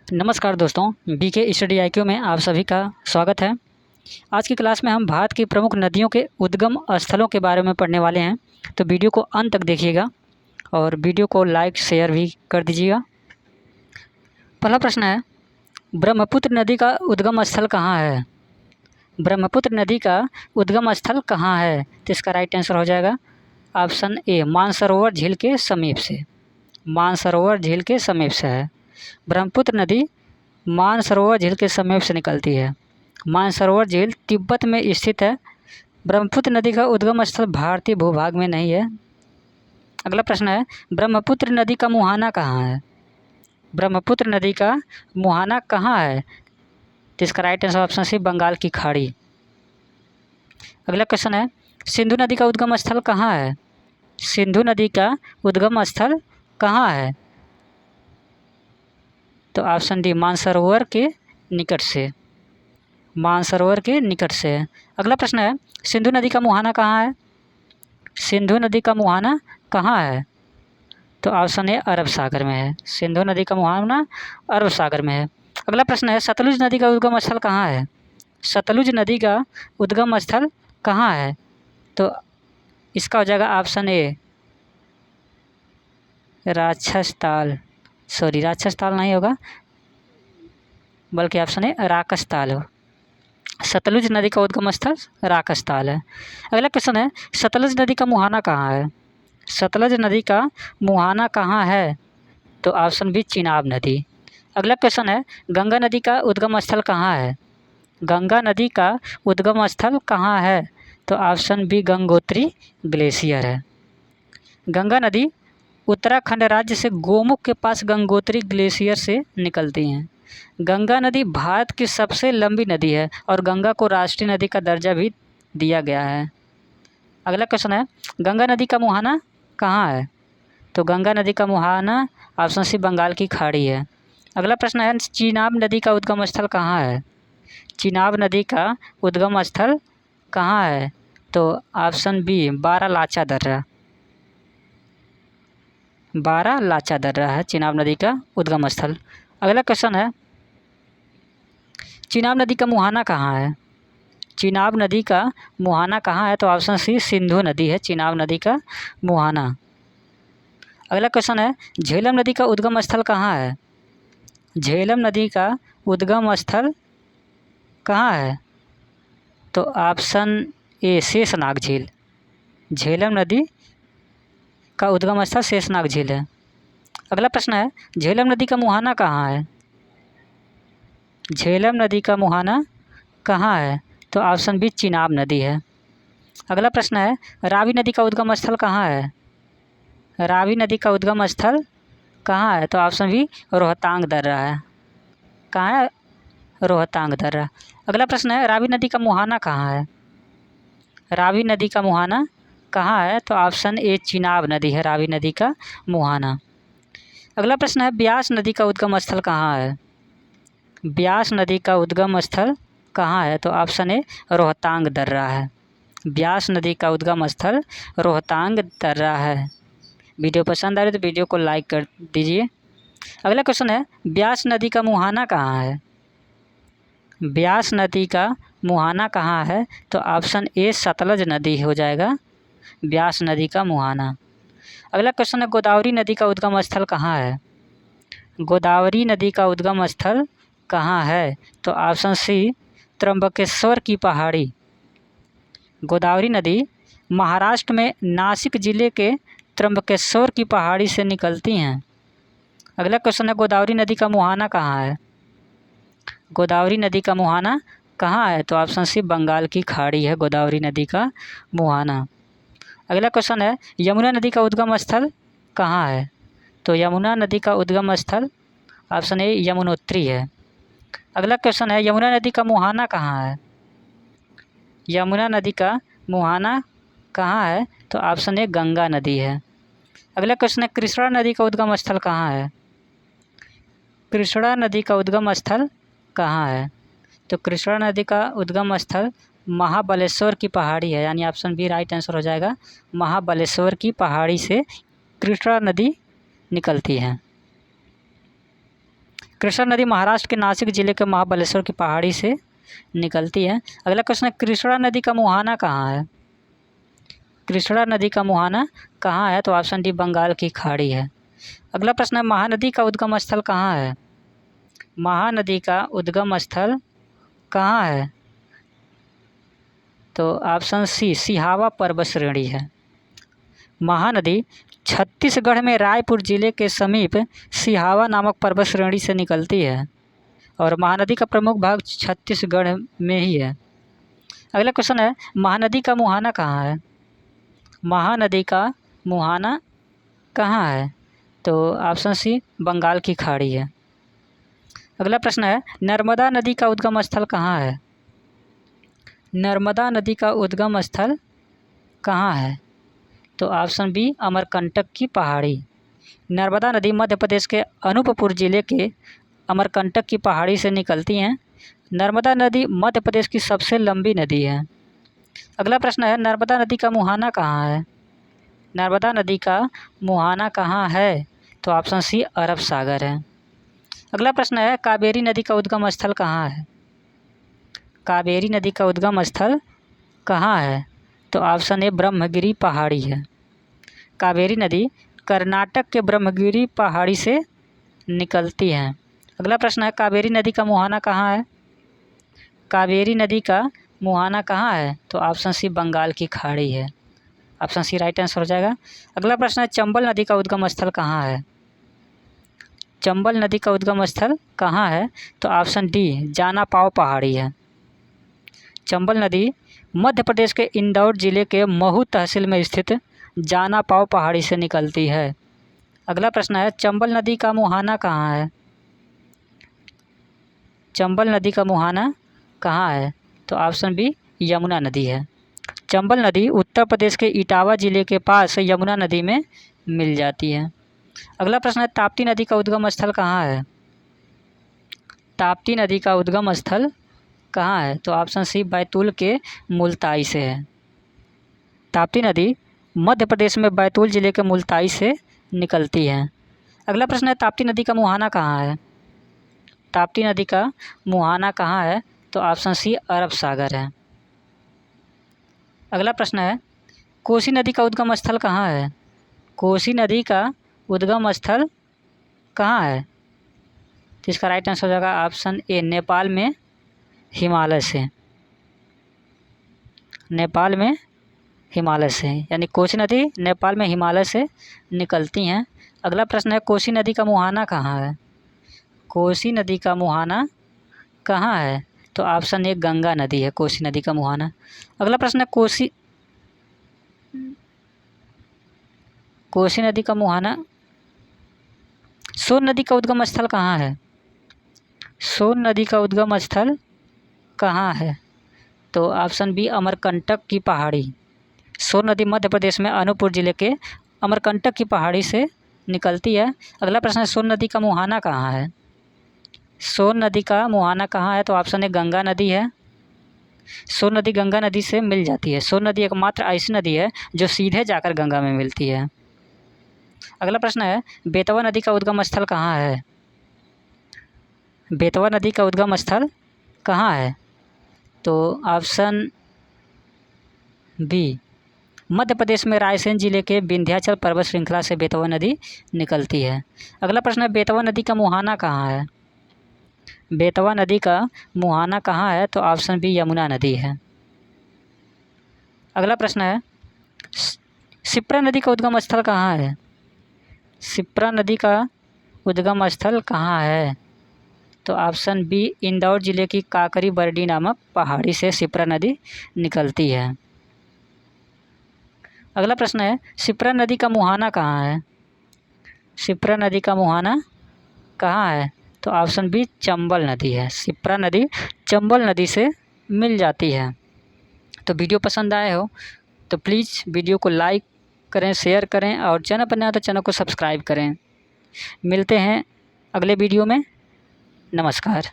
नमस्कार दोस्तों, BK study IQ में आप सभी का स्वागत है। आज की क्लास में हम भारत की प्रमुख नदियों के उद्गम स्थलों के बारे में पढ़ने वाले हैं, तो वीडियो को अंत तक देखिएगा और वीडियो को लाइक शेयर भी कर दीजिएगा। पहला प्रश्न है, ब्रह्मपुत्र नदी का उद्गम स्थल कहाँ है? ब्रह्मपुत्र नदी का उद्गम स्थल कहाँ है? तो इसका राइट आंसर हो जाएगा ऑप्शन ए, मानसरोवर झील के समीप से। मानसरोवर झील के समीप से है। ब्रह्मपुत्र नदी मानसरोवर झील के समीप से निकलती है। मानसरोवर झील तिब्बत में स्थित है। ब्रह्मपुत्र नदी का उद्गम स्थल भारतीय भूभाग में नहीं है। अगला प्रश्न है, ब्रह्मपुत्र नदी का मुहाना कहाँ है? ब्रह्मपुत्र नदी का मुहाना कहाँ है? तो इसका right answer option C, Bengal की खाड़ी। अगला क्वेश्चन है, सिंधु नदी का उद्गम स्थल कहाँ है? सिंधु नदी का उद्गम स्थल कहाँ है? तो ऑप्शन डी, मानसरोवर के निकट से। मानसरोवर के निकट से है। अगला प्रश्न है, सिंधु नदी का मुहाना कहाँ है? सिंधु नदी का मुहाना कहाँ है? तो ऑप्शन ए, अरब सागर में है। सिंधु नदी का मुहाना अरब सागर में है। अगला प्रश्न है, सतलुज नदी का उद्गम स्थल कहाँ है? सतलुज नदी का उद्गम स्थल कहाँ है? तो इसका हो जाएगा option A, Rakshastal. Sorry, Rakshastal नहीं होगा, बल्कि ऑप्शन ए, राकसताल हो। सतलुज नदी का उद्गम स्थल राकसताल है। अगला क्वेश्चन है, सतलुज नदी का मुहाना कहाँ है? सतलुज नदी का मुहाना कहाँ है? तो ऑप्शन बी, चिनाब नदी। अगला क्वेश्चन है, गंगा नदी का उद्गम स्थल कहाँ है? गंगा नदी का उद्गम स्थल कहाँ है? तो ऑप्शन बी, गंगोत्री ग्लेशियर है। गंगा नदी उत्तराखंड राज्य से गोमुख के पास गंगोत्री ग्लेशियर से निकलती हैं। गंगा नदी भारत की सबसे लंबी नदी है और गंगा को राष्ट्रीय नदी का दर्जा भी दिया गया है। अगला क्वेश्चन है, गंगा नदी का मुहाना कहाँ है? तो गंगा नदी का मुहाना ऑप्शन सी, बंगाल की खाड़ी है। अगला प्रश्न है, चिनाब नदी का उद्गम स्थल कहाँ है? चिनाब नदी का उद्गम स्थल कहाँ है? तो ऑप्शन बी, बारालाचा दर्रा। बारालाचा दर्रा है चिनाब नदी का उद्गम स्थल। अगला क्वेश्चन है, चिनाब नदी का मुहाना कहाँ है? चिनाब नदी का मुहाना कहाँ है? तो ऑप्शन सी, सिंधु नदी है चिनाब नदी का मुहाना। अगला क्वेश्चन है, झेलम नदी का उद्गम स्थल कहाँ है? झेलम नदी का उद्गम स्थल कहाँ है? तो ऑप्शन ए, शेषनाग झील। झेलम नदी का उद्गम स्थल शेषनाग झील है। अगला प्रश्न है, झेलम नदी का मुहाना कहाँ है? झेलम नदी का मुहाना कहाँ है? तो ऑप्शन बी, चिनाब नदी है। अगला प्रश्न है, रावी नदी का उद्गम स्थल कहाँ है? रावी नदी का उद्गम स्थल कहाँ है? तो ऑप्शन बी, रोहतांग दर्रा है। कहाँ है? रोहतांग दर्रा। अगला प्रश्न है, रावी नदी का मुहाना कहाँ है? रावी नदी का मुहाना कहाँ है? तो ऑप्शन ए, चिनाब नदी है रावी नदी का मुहाना। अगला प्रश्न है, ब्यास नदी का उद्गम स्थल कहाँ है? ब्यास नदी का उद्गम स्थल कहाँ है? तो ऑप्शन ए, रोहतांग दर्रा है। ब्यास नदी का उद्गम स्थल रोहतांग दर्रा है। वीडियो पसंद आ रही तो वीडियो को लाइक कर दीजिए। अगला क्वेश्चन है, ब्यास नदी का मुहाना कहाँ है? ब्यास नदी का मुहाना कहाँ है? तो ऑप्शन ए, सतलज नदी हो जाएगा ब्यास नदी का मुहाना। अगला क्वेश्चन है, गोदावरी नदी का उद्गम स्थल कहाँ है? गोदावरी नदी का उद्गम स्थल कहाँ है? तो ऑप्शन सी, त्र्यंबकेश्वर की पहाड़ी। गोदावरी नदी महाराष्ट्र में नासिक जिले के त्र्यंबकेश्वर की पहाड़ी से निकलती हैं। अगला क्वेश्चन है, गोदावरी नदी का मुहाना कहाँ है? गोदावरी नदी का मुहाना कहाँ है? तो ऑप्शन सी, बंगाल की खाड़ी है गोदावरी नदी का मुहाना। अगला क्वेश्चन है, यमुना नदी का उद्गम स्थल कहाँ है? तो यमुना नदी का उद्गम स्थल ऑप्शन ए, यमुनोत्री है। अगला क्वेश्चन है, यमुना नदी का मुहाना कहाँ है? यमुना नदी का मुहाना कहाँ है? तो ऑप्शन ए, गंगा नदी है। अगला क्वेश्चन है, कृष्णा नदी का उद्गम स्थल कहाँ है? कृष्णा नदी का उद्गम स्थल कहाँ है? तो कृष्णा नदी का उद्गम स्थल महाबलेश्वर की पहाड़ी है, यानी ऑप्शन बी राइट आंसर हो जाएगा। महाबलेश्वर की पहाड़ी से कृष्णा नदी निकलती है। कृष्णा नदी महाराष्ट्र के नासिक जिले के महाबलेश्वर की पहाड़ी से निकलती है। अगला क्वेश्चन है, कृष्णा नदी का मुहाना कहाँ है? कृष्णा नदी का मुहाना कहाँ है? तो ऑप्शन डी बंगाल की खाड़ी है। अगला प्रश्न है, महानदी का उद्गम स्थल कहाँ है? महानदी का उद्गम स्थल कहाँ है? तो ऑप्शन सी सिहावा पर्वत श्रेणी है। महानदी छत्तीसगढ़ में रायपुर जिले के समीप सिहावा नामक पर्वत श्रेणी से निकलती है और महानदी का प्रमुख भाग छत्तीसगढ़ में ही है। अगला क्वेश्चन है, महानदी का मुहाना कहाँ है? महानदी का मुहाना कहाँ है? तो ऑप्शन सी बंगाल की खाड़ी है। अगला प्रश्न है, नर्मदा नदी का उद्गम स्थल कहाँ है? नर्मदा नदी का उद्गम स्थल कहाँ है? तो ऑप्शन बी अमरकंटक की पहाड़ी। नर्मदा नदी मध्य प्रदेश के अनूपपुर जिले के अमरकंटक की पहाड़ी से निकलती हैं। नर्मदा नदी मध्य प्रदेश की सबसे लंबी नदी है। अगला प्रश्न है, नर्मदा नदी का मुहाना कहाँ है? नर्मदा नदी का मुहाना कहाँ है? तो ऑप्शन सी अरब सागर है। अगला प्रश्न है, कावेरी नदी का उद्गम स्थल कहाँ है? कावेरी नदी का उद्गम स्थल कहाँ है? तो ऑप्शन ए ब्रह्मगिरी पहाड़ी है। कावेरी नदी कर्नाटक के ब्रह्मगिरी पहाड़ी से निकलती है। अगला प्रश्न है, कावेरी नदी का मुहाना कहाँ है? कावेरी नदी का मुहाना कहाँ है? तो ऑप्शन सी बंगाल की खाड़ी है। ऑप्शन सी राइट आंसर हो जाएगा। अगला प्रश्न है, चंबल नदी का उद्गम स्थल कहाँ है? चंबल नदी का उद्गम स्थल कहाँ है? तो ऑप्शन डी जाना पाव पहाड़ी है। चंबल नदी मध्य प्रदेश के इंदौर जिले के महू तहसील में स्थित जाना पाव पहाड़ी से निकलती है। अगला प्रश्न है, चंबल नदी का मुहाना कहाँ है? चंबल नदी का मुहाना कहाँ है? तो ऑप्शन बी यमुना नदी है। चंबल नदी उत्तर प्रदेश के इटावा जिले के पास यमुना नदी में मिल जाती है। अगला प्रश्न है, ताप्ती नदी का उद्गम स्थल कहाँ है? ताप्ती नदी का उद्गम स्थल कहाँ है? तो ऑप्शन सी बैतूल के मुल्ताई से है। ताप्ती नदी मध्य प्रदेश में बैतूल जिले के मुल्ताई से निकलती है। अगला प्रश्न है, ताप्ती नदी का मुहाना कहाँ है? ताप्ती नदी का मुहाना कहाँ है? तो ऑप्शन सी अरब सागर है। अगला प्रश्न है, कोसी नदी का उद्गम स्थल कहाँ है? कोसी नदी का उद्गम स्थल कहाँ है? तो इसका राइट आंसर हो जाएगा ऑप्शन ए नेपाल में हिमालय से। नेपाल में हिमालय से, यानी कोसी नदी नेपाल में हिमालय से निकलती हैं। अगला प्रश्न है, कोसी नदी का मुहाना कहाँ है? कोसी नदी का मुहाना कहाँ है? तो ऑप्शन ए गंगा नदी है कोसी नदी का मुहाना। अगला प्रश्न है, कोसी नदी का मुहाना सोन नदी का उद्गम स्थल कहाँ है? सोन नदी का उद्गम स्थल कहाँ है? तो ऑप्शन बी अमरकंटक की पहाड़ी। सोन नदी मध्य प्रदेश में अनूपपुर जिले के अमरकंटक की पहाड़ी से निकलती है। अगला प्रश्न है, सोन नदी का मुहाना कहाँ है? सोन नदी का मुहाना कहाँ है? तो ऑप्शन ए गंगा नदी है। सोन नदी गंगा नदी से मिल जाती है। सोन नदी एकमात्र ऐसी नदी है जो सीधे जाकर गंगा में मिलती है। अगला प्रश्न है, बेतवा नदी का उद्गम स्थल कहाँ है? बेतवा नदी का उद्गम स्थल कहाँ है? तो ऑप्शन बी मध्य प्रदेश में रायसेन जिले के विंध्याचल पर्वत श्रृंखला से बेतवा नदी निकलती है। अगला प्रश्न है, बेतवा नदी का मुहाना कहाँ है? बेतवा नदी का मुहाना कहाँ है? तो ऑप्शन बी यमुना नदी है। अगला प्रश्न है, शिप्रा नदी का उद्गम स्थल कहाँ है? शिप्रा नदी का उद्गम स्थल कहाँ है? तो ऑप्शन बी इंदौर जिले की काकरी बरडी नामक पहाड़ी से शिप्रा नदी निकलती है। अगला प्रश्न है, शिप्रा नदी का मुहाना कहाँ है? शिप्रा नदी का मुहाना कहाँ है? तो ऑप्शन बी चंबल नदी है। शिप्रा नदी चंबल नदी से मिल जाती है। तो वीडियो पसंद आए हो तो प्लीज़ वीडियो को लाइक करें, शेयर करें और चैनल पर नया तो चैनल को सब्सक्राइब करें। मिलते हैं अगले वीडियो में। नमस्कार।